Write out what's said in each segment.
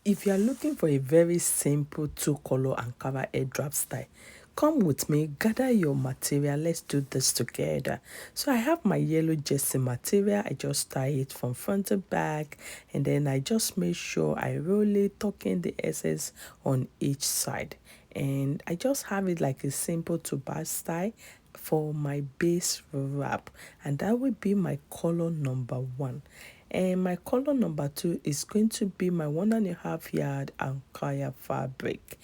If you are looking for a very simple two-color Ankara airdrop style, come with me, gather your material, let's do this together. So I have my yellow jersey material, I just tie it from front to back, and then I just make sure I roll it, tuck in the excess on each side. And I just have it like a simple two-bar style for my base wrap, and that will be my color number 1. And my color number 2 is going to be my 1.5 yard Ankara fabric.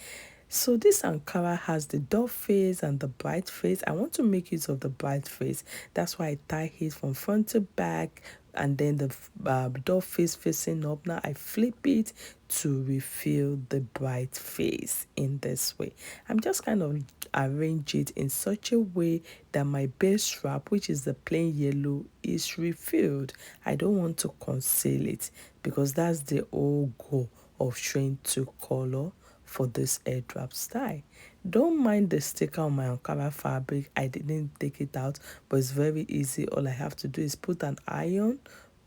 So this Ankara has the dark face and the bright face. I want to make use of the bright face. That's why I tie it from front to back, and then the dark face facing up. Now I flip it to reveal the bright face in this way. I'm just kind of arrange it in such a way that my base wrap, which is the plain yellow, is refilled. I don't want to conceal it because that's the whole goal of showing two color for this airdrop style. Don't mind the sticker on my Ankara fabric. I didn't take it out, but it's very easy. All I have to do is put an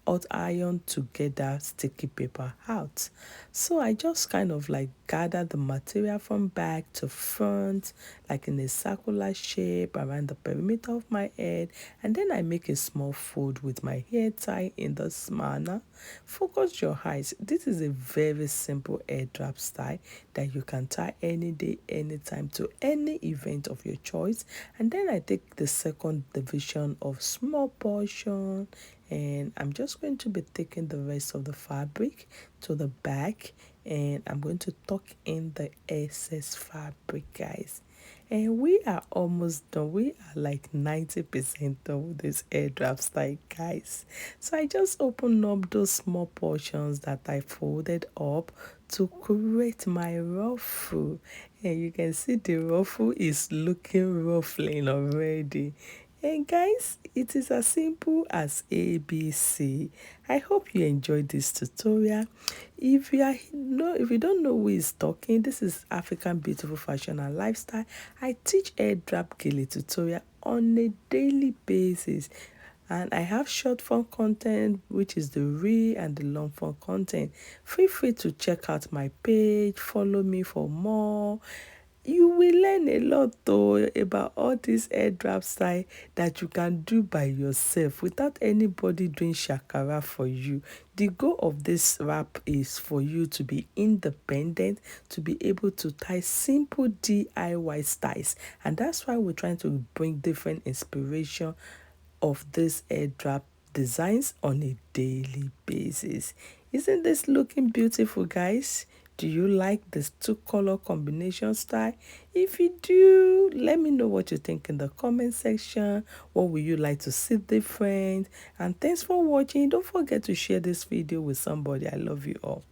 hot iron to get that sticky paper out. So I just kind of like gather the material from back to front, like in a circular shape around the perimeter of my head, and then I make a small fold with my hair tie in this manner. Focus your eyes. This is a very simple airdrop style that you can tie any day, anytime to any event of your choice. And then I take the second division of small portion, and I'm just going to be taking the rest of the fabric to the back, and I'm going to tuck in the excess fabric, guys. And we are almost done. We are like 90% done with this airdrop style, guys. So I just opened up those small portions that I folded up to create my ruffle. And you can see the ruffle is looking ruffling already. And guys, it is as simple as ABC. I hope you enjoyed this tutorial. If you don't know who is talking, this is African Beautiful Fashion and Lifestyle. I teach Headwrap Gele tutorial on a daily basis. And I have short form content, which is the real and the long form content. Feel free to check out my page, follow me for more. You will learn a lot though about all this airdrop style that you can do by yourself without anybody doing shakara for you. The goal of this wrap is for you to be independent, to be able to tie simple DIY styles, and that's why we're trying to bring different inspiration of this airdrop designs on a daily basis. Isn't this looking beautiful, guys? Do you like this two-color combination style? If you do, let me know what you think in the comment section. What would you like to see different? And thanks for watching. Don't forget to share this video with somebody. I love you all.